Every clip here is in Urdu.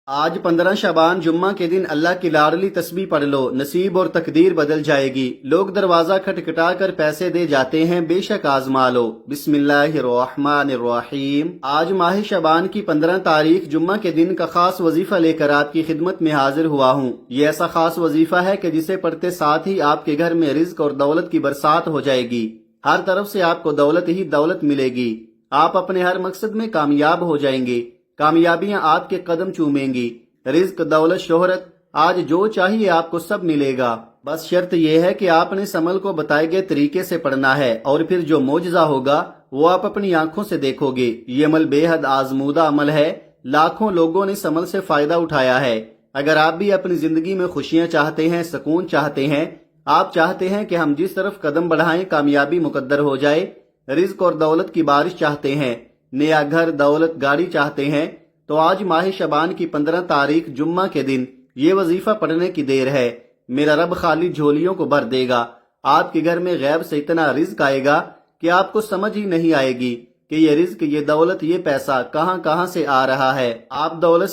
آج 15 شعبان جمعہ کے دن اللہ کی لاڈلی تسبیح پڑھ لو، نصیب اور تقدیر بدل جائے گی۔ لوگ دروازہ کھٹکھٹا کر پیسے دے جاتے ہیں، بے شک آزما لو۔ بسم اللہ الرحمن الرحیم۔ آج ماہ شعبان کی 15 تاریخ جمعہ کے دن کا خاص وظیفہ لے کر آپ کی خدمت میں حاضر ہوا ہوں۔ یہ ایسا خاص وظیفہ ہے کہ جسے پڑھتے ساتھ ہی آپ کے گھر میں رزق اور دولت کی برسات ہو جائے گی۔ ہر طرف سے آپ کو دولت ہی دولت ملے گی۔ آپ اپنے ہر مقصد میں کامیاب ہو جائیں گے۔ کامیابیاں آپ کے قدم چومیں گی۔ رزق، دولت، شہرت، آج جو چاہیے آپ کو سب ملے گا۔ بس شرط یہ ہے کہ آپ نے اس عمل کو بتائے گئے طریقے سے پڑھنا ہے، اور پھر جو معجزہ ہوگا وہ آپ اپنی آنکھوں سے دیکھو گے۔ یہ عمل بے حد آزمودہ عمل ہے، لاکھوں لوگوں نے اس عمل سے فائدہ اٹھایا ہے۔ اگر آپ بھی اپنی زندگی میں خوشیاں چاہتے ہیں، سکون چاہتے ہیں، آپ چاہتے ہیں کہ ہم جس طرف قدم بڑھائیں کامیابی مقدر ہو جائے، رزق اور دولت کی بارش چاہتے ہیں، نیا گھر، دولت، گاڑی چاہتے ہیں، تو آج ماہ شعبان کی 15 تاریخ جمعہ کے دن یہ وظیفہ پڑھنے کی دیر ہے۔ میرا رب خالی جھولیوں کو بھر دے گا۔ آپ کے گھر میں غیب سے اتنا رزق آئے گا کہ آپ کو سمجھ ہی نہیں آئے گی کہ یہ رزق، یہ دولت، یہ پیسہ کہاں کہاں سے آ رہا ہے۔ آپ دولت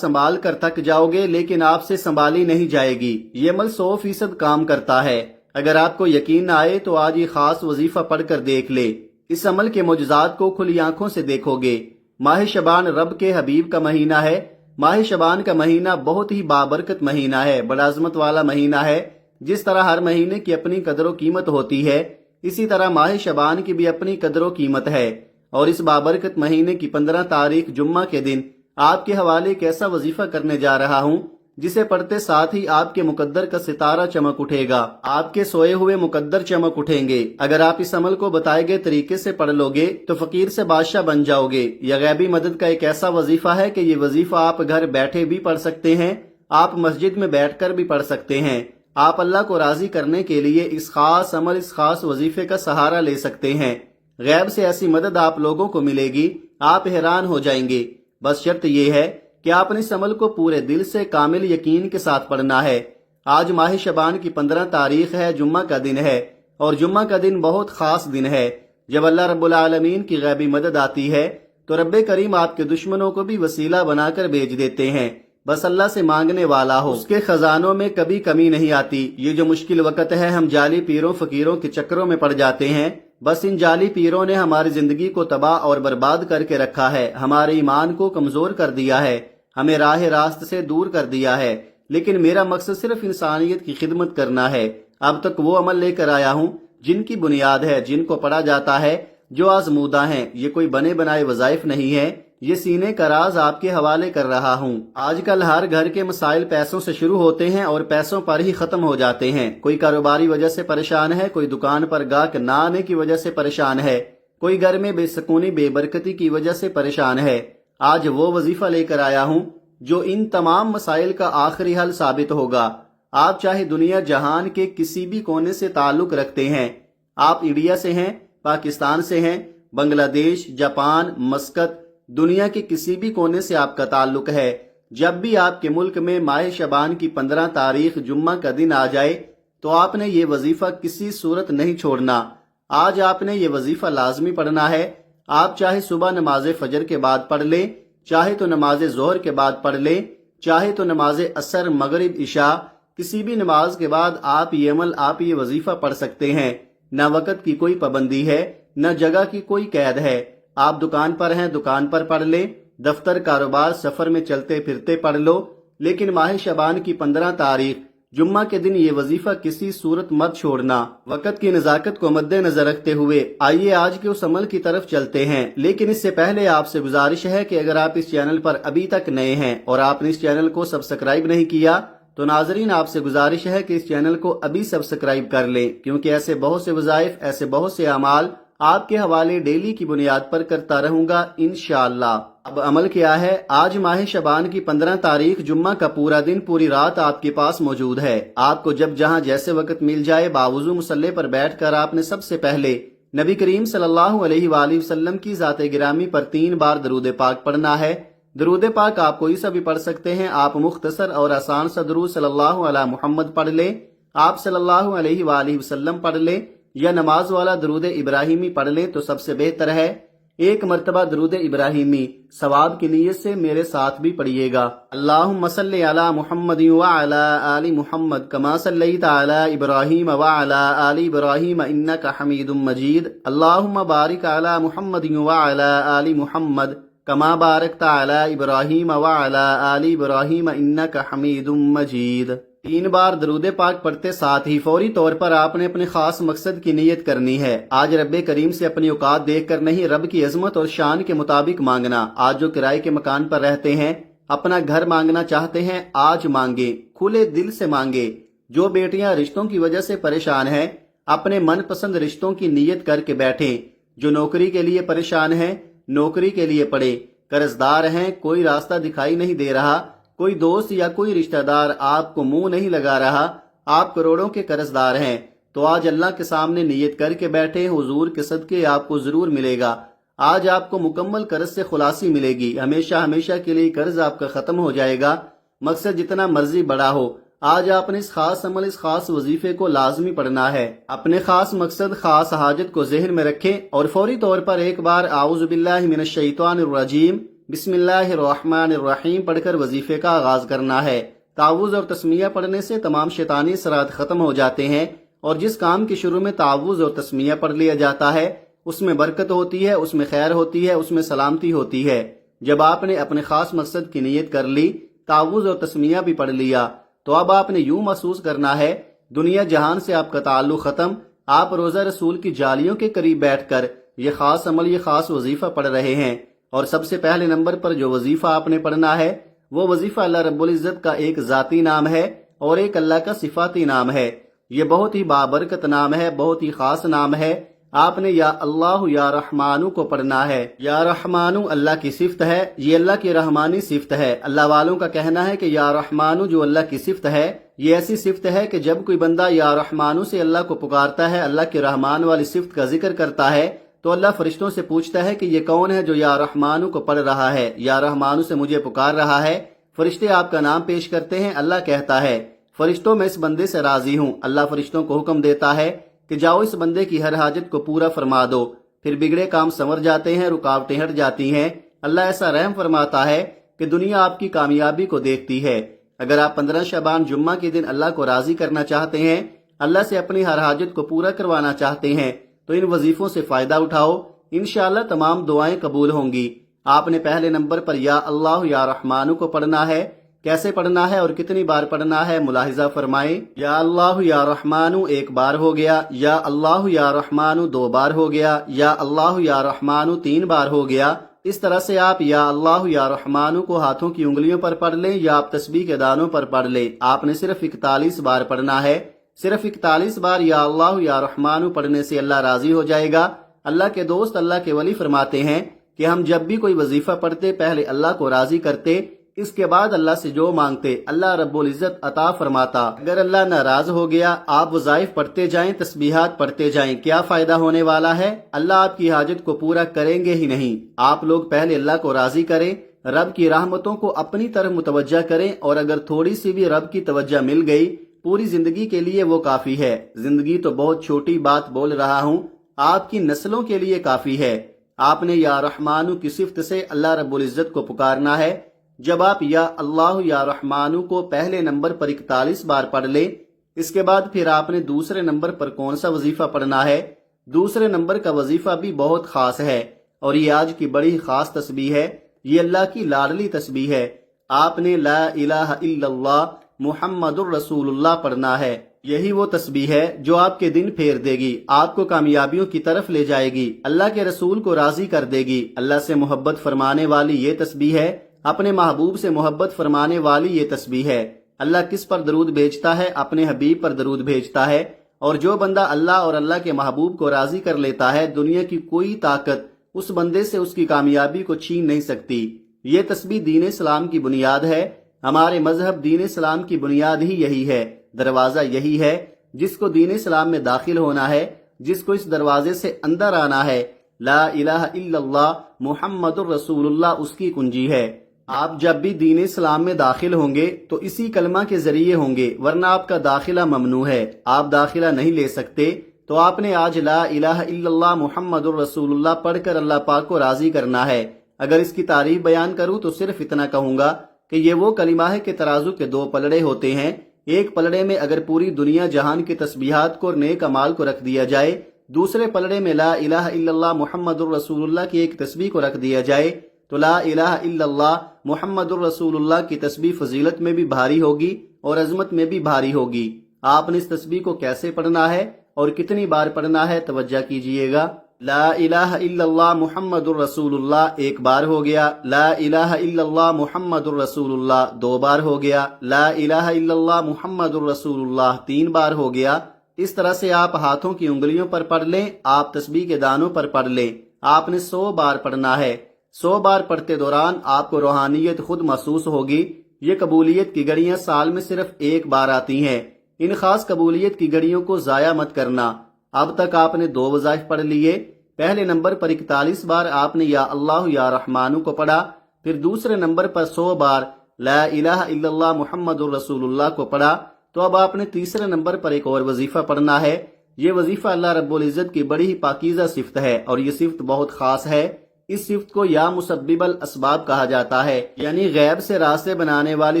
سنبھال کر تھک جاؤ گے، لیکن آپ سے سنبھالی نہیں جائے گی۔ یہ عمل 100% کام کرتا ہے۔ اگر آپ کو یقین نہ آئے تو آج یہ خاص وظیفہ پڑھ کر دیکھ لے۔ اس عمل کے معجزات کو کھلی آنکھوں سے دیکھو گے۔ ماہ شعبان رب کے حبیب کا مہینہ ہے۔ ماہ شعبان کا مہینہ بہت ہی بابرکت مہینہ ہے، بڑا عظمت والا مہینہ ہے۔ جس طرح ہر مہینے کی اپنی قدر و قیمت ہوتی ہے، اسی طرح ماہ شعبان کی بھی اپنی قدر و قیمت ہے۔ اور اس بابرکت مہینے کی 15 تاریخ جمعہ کے دن آپ کے حوالے ایک ایسا وظیفہ کرنے جا رہا ہوں جسے پڑھتے ساتھ ہی آپ کے مقدر کا ستارہ چمک اٹھے گا، آپ کے سوئے ہوئے مقدر چمک اٹھیں گے۔ اگر آپ اس عمل کو بتائے گئے طریقے سے پڑھ لو گے تو فقیر سے بادشاہ بن جاؤ گے۔ یہ غیبی مدد کا ایک ایسا وظیفہ ہے کہ یہ وظیفہ آپ گھر بیٹھے بھی پڑھ سکتے ہیں، آپ مسجد میں بیٹھ کر بھی پڑھ سکتے ہیں۔ آپ اللہ کو راضی کرنے کے لیے اس خاص عمل، اس خاص وظیفے کا سہارا لے سکتے ہیں۔ غیب سے ایسی مدد آپ لوگوں کو ملے گی، آپ حیران ہو جائیں گے۔ بس شرط یہ ہے کہ آپ نے اس عمل کو پورے دل سے کامل یقین کے ساتھ پڑھنا ہے۔ آج ماہ شعبان کی 15 تاریخ ہے، جمعہ کا دن ہے، اور جمعہ کا دن بہت خاص دن ہے۔ جب اللہ رب العالمین کی غیبی مدد آتی ہے تو رب کریم آپ کے دشمنوں کو بھی وسیلہ بنا کر بھیج دیتے ہیں۔ بس اللہ سے مانگنے والا ہو، اس کے خزانوں میں کبھی کمی نہیں آتی۔ یہ جو مشکل وقت ہے، ہم جعلی پیروں فقیروں کے چکروں میں پڑ جاتے ہیں۔ بس ان جعلی پیروں نے ہماری زندگی کو تباہ اور برباد کر کے رکھا ہے، ہمارے ایمان کو کمزور کر دیا ہے، ہمیں راہ راست سے دور کر دیا ہے۔ لیکن میرا مقصد صرف انسانیت کی خدمت کرنا ہے۔ اب تک وہ عمل لے کر آیا ہوں جن کی بنیاد ہے، جن کو پڑھا جاتا ہے، جو آزمودہ ہیں۔ یہ کوئی بنے بنائے وظائف نہیں ہے، یہ سینے کا راز آپ کے حوالے کر رہا ہوں۔ آج کل ہر گھر کے مسائل پیسوں سے شروع ہوتے ہیں اور پیسوں پر ہی ختم ہو جاتے ہیں۔ کوئی کاروباری وجہ سے پریشان ہے، کوئی دکان پر گاہک نہ آنے کی وجہ سے پریشان ہے، کوئی گھر میں بے سکونی، بے برکتی کی وجہ سے پریشان ہے۔ آج وہ وظیفہ لے کر آیا ہوں جو ان تمام مسائل کا آخری حل ثابت ہوگا۔ آپ چاہے دنیا جہان کے کسی بھی کونے سے تعلق رکھتے ہیں، آپ انڈیا سے ہیں، پاکستان سے ہیں، بنگلہ دیش، جاپان، مسقط، دنیا کے کسی بھی کونے سے آپ کا تعلق ہے، جب بھی آپ کے ملک میں ماہ شعبان کی 15 تاریخ جمعہ کا دن آ جائے تو آپ نے یہ وظیفہ کسی صورت نہیں چھوڑنا۔ آج آپ نے یہ وظیفہ لازمی پڑھنا ہے۔ آپ چاہے صبح نماز فجر کے بعد پڑھ لیں، چاہے تو نماز ظہر کے بعد پڑھ لیں، چاہے تو نماز عصر، مغرب، عشاء، کسی بھی نماز کے بعد آپ یہ عمل، آپ یہ وظیفہ پڑھ سکتے ہیں۔ نہ وقت کی کوئی پابندی ہے، نہ جگہ کی کوئی قید ہے۔ آپ دکان پر ہیں، دکان پر پڑھ لیں، دفتر، کاروبار، سفر میں چلتے پھرتے پڑھ لو، لیکن ماہ شعبان کی 15 تاریخ جمعہ کے دن یہ وظیفہ کسی صورت مت چھوڑنا۔ وقت کی نزاکت کو مد نظر رکھتے ہوئے آئیے آج کے اس عمل کی طرف چلتے ہیں، لیکن اس سے پہلے آپ سے گزارش ہے کہ اگر آپ اس چینل پر ابھی تک نئے ہیں اور آپ نے اس چینل کو سبسکرائب نہیں کیا تو ناظرین آپ سے گزارش ہے کہ اس چینل کو ابھی سبسکرائب کر لیں، کیونکہ ایسے بہت سے وظائف، ایسے بہت سے اعمال آپ کے حوالے ڈیلی کی بنیاد پر کرتا رہوں گا انشاءاللہ۔ اب عمل کیا ہے؟ آج ماہ شعبان کی 15 تاریخ جمعہ کا پورا دن، پوری رات آپ کے پاس موجود ہے۔ آپ کو جب جہاں جیسے وقت مل جائے، باوضو مصلی پر بیٹھ کر آپ نے سب سے پہلے نبی کریم صلی اللہ علیہ وآلہ وسلم کی ذات گرامی پر 3 بار درود پاک پڑھنا ہے۔ درود پاک آپ کوئی سا بھی پڑھ سکتے ہیں، آپ مختصر اور آسان سا درود صلی اللہ علیہ محمد پڑھ لیں، آپ صلی اللہ علیہ وآلہ وسلم پڑھ لیں، یا نماز والا درود ابراہیمی پڑھ لیں تو سب سے بہتر ہے۔ ایک مرتبہ درود ابراہیمی ثواب کی نیت سے میرے ساتھ بھی پڑھیے گا۔ اللہم صلی علی محمد وعلی آل محمد کما صلیت علی ابراہیم وعلی آل ابراہیم انک حمید مجید۔ اللہم بارک علی محمد وعلی آل محمد کما بارکت علی ابراہیم وعلی آل ابراہیم انک حمید مجید۔ 3 بار درود پاک پڑھتے ساتھ ہی فوری طور پر آپ نے اپنے خاص مقصد کی نیت کرنی ہے۔ آج رب کریم سے اپنی اوقات دیکھ کر نہیں، رب کی عظمت اور شان کے مطابق مانگنا۔ آج جو کرائے کے مکان پر رہتے ہیں، اپنا گھر مانگنا چاہتے ہیں، آج مانگے، کھلے دل سے مانگے۔ جو بیٹیاں رشتوں کی وجہ سے پریشان ہیں، اپنے من پسند رشتوں کی نیت کر کے بیٹھیں۔ جو نوکری کے لیے پریشان ہیں، نوکری کے لیے پڑھیں۔ قرضدار ہیں، کوئی راستہ دکھائی نہیں دے رہا، کوئی دوست یا کوئی رشتہ دار آپ کو منہ نہیں لگا رہا، آپ کروڑوں کے قرضدار ہیں، تو آج اللہ کے سامنے نیت کر کے بیٹھے، حضور کے صدقے آپ کو ضرور ملے گا۔ آج آپ کو مکمل قرض سے خلاصی ملے گی، ہمیشہ ہمیشہ کے لیے قرض آپ کا ختم ہو جائے گا۔ مقصد جتنا مرضی بڑا ہو، آج آپ نے اس خاص عمل، اس خاص وظیفے کو لازمی پڑھنا ہے۔ اپنے خاص مقصد، خاص حاجت کو ذہن میں رکھیں اور فوری طور پر ایک بار اعوذ باللہ من الشیطان الرجیم بسم اللہ الرحمن الرحیم پڑھ کر وظیفے کا آغاز کرنا ہے۔ تعوذ اور تسمیہ پڑھنے سے تمام شیطانی اثرات ختم ہو جاتے ہیں، اور جس کام کے شروع میں تعوذ اور تسمیہ پڑھ لیا جاتا ہے، اس میں برکت ہوتی ہے، اس میں خیر ہوتی ہے، اس میں سلامتی ہوتی ہے۔ جب آپ نے اپنے خاص مقصد کی نیت کر لی، تعوذ اور تسمیہ بھی پڑھ لیا، تو اب آپ نے یوں محسوس کرنا ہے دنیا جہان سے آپ کا تعلق ختم۔ آپ روزہ رسول کی جالیوں کے قریب بیٹھ کر یہ خاص عمل، یہ خاص وظیفہ پڑھ رہے ہیں، اور سب سے پہلے نمبر پر جو وظیفہ آپ نے پڑھنا ہے، وہ وظیفہ اللہ رب العزت کا ایک ذاتی نام ہے اور ایک اللہ کا صفاتی نام ہے۔ یہ بہت ہی بابرکت نام ہے، بہت ہی خاص نام ہے۔ آپ نے یا اللہ یا رحمانو کو پڑھنا ہے۔ یا رحمانو اللہ کی صفت ہے، یہ اللہ کی رحمانی صفت ہے۔ اللہ والوں کا کہنا ہے کہ یا رحمانو جو اللہ کی صفت ہے، یہ ایسی صفت ہے کہ جب کوئی بندہ یا رحمانو سے اللہ کو پکارتا ہے، اللہ کے رحمان والی صفت کا ذکر کرتا ہے، تو اللہ فرشتوں سے پوچھتا ہے کہ یہ کون ہے جو یا رحمانو کو پڑھ رہا ہے، یا رحمانو سے مجھے پکار رہا ہے۔ فرشتے آپ کا نام پیش کرتے ہیں، اللہ کہتا ہے فرشتوں میں اس بندے سے راضی ہوں۔ اللہ فرشتوں کو حکم دیتا ہے کہ جاؤ اس بندے کی ہر حاجت کو پورا فرما دو۔ پھر بگڑے کام سنور جاتے ہیں، رکاوٹیں ہٹ جاتی ہیں۔ اللہ ایسا رحم فرماتا ہے کہ دنیا آپ کی کامیابی کو دیکھتی ہے۔ اگر آپ 15 شعبان جمعہ کے دن اللہ کو راضی کرنا چاہتے ہیں، اللہ سے اپنی ہر حاجت کو پورا کروانا چاہتے ہیں، تو ان وظیفوں سے فائدہ اٹھاؤ، انشاءاللہ تمام دعائیں قبول ہوں گی۔ آپ نے پہلے نمبر پر یا اللہ یا رحمانو کو پڑھنا ہے۔ کیسے پڑھنا ہے اور کتنی بار پڑھنا ہے ملاحظہ فرمائیں۔ یا اللہ یا رحمانو 1 بار ہو گیا، یا اللہ یا رحمانو 2 بار ہو گیا، یا اللہ یا رحمانو 3 بار ہو گیا۔ اس طرح سے آپ یا اللہ یا رحمانو کو ہاتھوں کی انگلیوں پر پڑھ لیں یا آپ تسبیح کے دانوں پر پڑھ لیں۔ آپ نے صرف 41 بار پڑھنا ہے۔ صرف 41 بار یا اللہ یا رحمانو پڑھنے سے اللہ راضی ہو جائے گا۔ اللہ کے دوست، اللہ کے ولی فرماتے ہیں کہ ہم جب بھی کوئی وظیفہ پڑھتے، پہلے اللہ کو راضی کرتے، اس کے بعد اللہ سے جو مانگتے اللہ رب العزت عطا فرماتا۔ اگر اللہ ناراض ہو گیا، آپ وظائف پڑھتے جائیں، تسبیحات پڑھتے جائیں، کیا فائدہ ہونے والا ہے؟ اللہ آپ کی حاجت کو پورا کریں گے ہی نہیں۔ آپ لوگ پہلے اللہ کو راضی کریں، رب کی رحمتوں کو اپنی طرف متوجہ کریں، اور اگر تھوڑی سی بھی رب کی توجہ مل گئی، پوری زندگی کے لیے وہ کافی ہے۔ زندگی تو بہت چھوٹی بات بول رہا ہوں، آپ کی نسلوں کے لیے کافی ہے۔ آپ نے یا رحمانو کی صفت سے اللہ رب العزت کو پکارنا ہے۔ جب آپ یا اللہ یا رحمانو کو پہلے نمبر پر 41 بار پڑھ لیں، اس کے بعد پھر آپ نے دوسرے نمبر پر کون سا وظیفہ پڑھنا ہے؟ دوسرے نمبر کا وظیفہ بھی بہت خاص ہے، اور یہ آج کی بڑی خاص تسبیح ہے۔ یہ اللہ کی لاڈلی تسبیح ہے۔ آپ نے لا الہ الا اللہ محمد الرسول اللہ پڑھنا ہے۔ یہی وہ تسبیح ہے جو آپ کے دن پھیر دے گی، آپ کو کامیابیوں کی طرف لے جائے گی، اللہ کے رسول کو راضی کر دے گی۔ اللہ سے محبت فرمانے والی یہ تسبیح ہے، اپنے محبوب سے محبت فرمانے والی یہ تسبیح ہے۔ اللہ کس پر درود بھیجتا ہے؟ اپنے حبیب پر درود بھیجتا ہے، اور جو بندہ اللہ اور اللہ کے محبوب کو راضی کر لیتا ہے، دنیا کی کوئی طاقت اس بندے سے اس کی کامیابی کو چھین نہیں سکتی۔ یہ تسبیح دین اسلام کی بنیاد ہے۔ ہمارے مذہب دین اسلام کی بنیاد ہی یہی ہے، دروازہ یہی ہے۔ جس کو دین اسلام میں داخل ہونا ہے، جس کو اس دروازے سے اندر آنا ہے، لا الہ الا اللہ محمد الرسول اللہ اس کی کنجی ہے۔ آپ جب بھی دین اسلام میں داخل ہوں گے تو اسی کلمہ کے ذریعے ہوں گے، ورنہ آپ کا داخلہ ممنوع ہے، آپ داخلہ نہیں لے سکتے۔ تو آپ نے آج لا الہ الا اللہ محمد الرسول اللہ پڑھ کر اللہ پاک کو راضی کرنا ہے۔ اگر اس کی تعریف بیان کروں تو صرف اتنا کہوں گا کہ یہ وہ کلمہ ہے کہ ترازو کے دو پلڑے ہوتے ہیں، ایک پلڑے میں اگر پوری دنیا جہان کی تسبیحات کو اور نیک اعمال کو رکھ دیا جائے، دوسرے پلڑے میں لا الہ الا اللہ محمد الرسول اللہ کی ایک تسبیح کو رکھ دیا جائے تو لا الہ الا اللہ محمد الرسول اللہ کی تسبیح فضیلت میں بھی بھاری ہوگی اور عظمت میں بھی بھاری ہوگی۔ آپ نے اس تسبیح کو کیسے پڑھنا ہے اور کتنی بار پڑھنا ہے توجہ کیجئے گا۔ لا الہ الا اللہ محمد الرسول اللہ ایک بار ہو گیا، لا الہ الا اللہ محمد الرسول اللہ دو بار ہو گیا، لا الہ الا اللہ محمد الرسول اللہ تین بار ہو گیا۔ اس طرح سے آپ ہاتھوں کی انگلیوں پر پڑھ لیں، آپ تسبیح کے دانوں پر پڑھ لیں۔ آپ نے 100 بار پڑھنا ہے۔ 100 بار پڑھتے دوران آپ کو روحانیت خود محسوس ہوگی۔ یہ قبولیت کی گھڑیاں سال میں صرف ایک بار آتی ہیں، ان خاص قبولیت کی گھڑیوں کو ضائع مت کرنا۔ اب تک آپ نے 2 وظائف پڑھ لیے۔ پہلے نمبر پر 41 بار آپ نے یا اللہ یا رحمانو کو پڑھا، پھر دوسرے نمبر پر 100 بار لا الہ الا اللہ محمد الرسول اللہ کو پڑھا۔ تو اب آپ نے تیسرے نمبر پر ایک اور وظیفہ پڑھنا ہے۔ یہ وظیفہ اللہ رب العزت کی بڑی ہی پاکیزہ صفت ہے اور یہ صفت بہت خاص ہے۔ اس صفت کو یا مسبب الاسباب کہا جاتا ہے، یعنی غیب سے راستے بنانے والی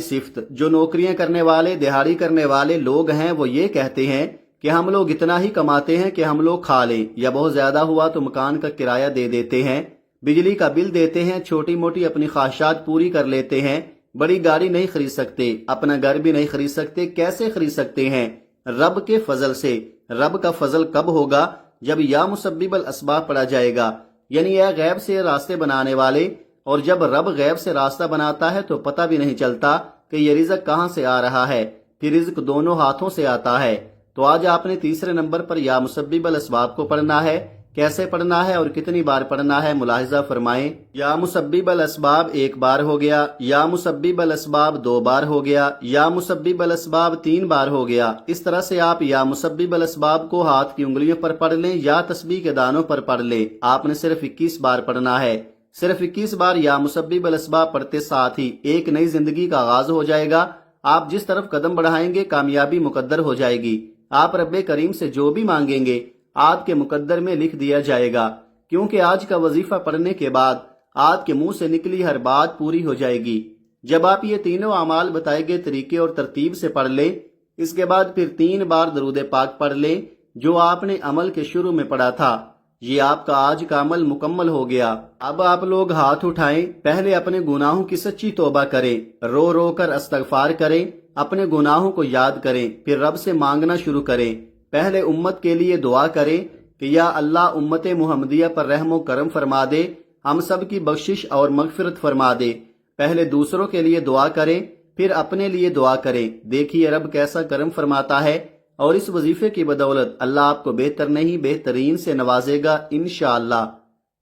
صفت۔ جو نوکریاں کرنے والے، دہاڑی کرنے والے لوگ ہیں وہ یہ کہتے ہیں کہ ہم لوگ اتنا ہی کماتے ہیں کہ ہم لوگ کھا لیں، یا بہت زیادہ ہوا تو مکان کا کرایہ دے دیتے ہیں، بجلی کا بل دیتے ہیں، چھوٹی موٹی اپنی خواہشات پوری کر لیتے ہیں، بڑی گاڑی نہیں خرید سکتے، اپنا گھر بھی نہیں خرید سکتے۔ کیسے خرید سکتے ہیں؟ رب کے فضل سے۔ رب کا فضل کب ہوگا؟ جب یا مسبب الاسباب پڑھا جائے گا، یعنی اے غیب سے راستے بنانے والے۔ اور جب رب غیب سے راستہ بناتا ہے تو پتہ بھی نہیں چلتا کہ یہ رزق کہاں سے آ رہا ہے، پھر رزق دونوں ہاتھوں سے آتا ہے۔ تو آج آپ نے تیسرے نمبر پر یا مسبب الاسباب کو پڑھنا ہے۔ کیسے پڑھنا ہے اور کتنی بار پڑھنا ہے ملاحظہ فرمائیں۔ یا مسبب الاسباب ایک بار ہو گیا، یا مسبب الاسباب 2 بار ہو گیا، یا مسبب الاسباب 3 بار ہو گیا۔ اس طرح سے آپ یا مسبب الاسباب کو ہاتھ کی انگلیوں پر پڑھ لیں یا تسبیح کے دانوں پر پڑھ لیں۔ آپ نے صرف 21 بار پڑھنا ہے۔ صرف 21 بار یا مسبب الاسباب پڑھتے ساتھ ہی ایک نئی زندگی کا آغاز ہو جائے گا۔ آپ جس طرف قدم بڑھائیں گے کامیابی مقدر ہو جائے گی۔ آپ رب کریم سے جو بھی مانگیں گے آپ کے مقدر میں لکھ دیا جائے گا، کیونکہ آج کا وظیفہ پڑھنے کے بعد آپ کے منہ سے نکلی ہر بات پوری ہو جائے گی۔ جب آپ یہ تینوں اعمال بتائے گئے طریقے اور ترتیب سے پڑھ لیں، اس کے بعد پھر 3 بار درود پاک پڑھ لیں جو آپ نے عمل کے شروع میں پڑھا تھا۔ یہ آپ کا آج کا عمل مکمل ہو گیا۔ اب آپ لوگ ہاتھ اٹھائیں، پہلے اپنے گناہوں کی سچی توبہ کریں، رو رو کر استغفار کریں، اپنے گناہوں کو یاد کریں، پھر رب سے مانگنا شروع کریں۔ پہلے امت کے لیے دعا کریں کہ یا اللہ امت محمدیہ پر رحم و کرم فرما دے، ہم سب کی بخشش اور مغفرت فرما دے۔ پہلے دوسروں کے لیے دعا کریں، پھر اپنے لیے دعا کریں۔ دیکھیے رب کیسا کرم فرماتا ہے، اور اس وظیفے کی بدولت اللہ آپ کو بہتر نہیں بہترین سے نوازے گا انشاءاللہ۔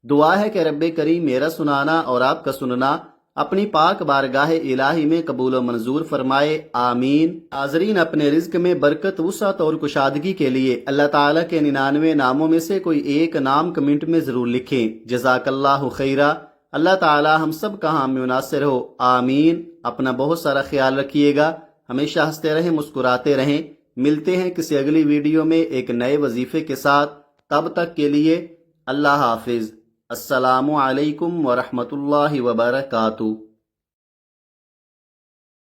دعا ہے کہ رب کریم میرا سنانا اور آپ کا سننا اپنی پاک بارگاہ الہی میں قبول و منظور فرمائے، آمین۔ حاضرین، اپنے رزق میں برکت، وسعت اور کشادگی کے لیے اللہ تعالیٰ کے 99 ناموں میں سے کوئی ایک نام کمنٹ میں ضرور لکھیں۔ جزاک اللہ خیرہ۔ اللہ تعالیٰ ہم سب کا حامی و ناصر ہو، آمین۔ اپنا بہت سارا خیال رکھیے گا، ہمیشہ ہنستے رہیں، مسکراتے رہیں۔ ملتے ہیں کسی اگلی ویڈیو میں ایک نئے وظیفے کے ساتھ، تب تک کے لیے اللہ حافظ۔ السلام علیکم ورحمۃ اللہ وبرکاتہ۔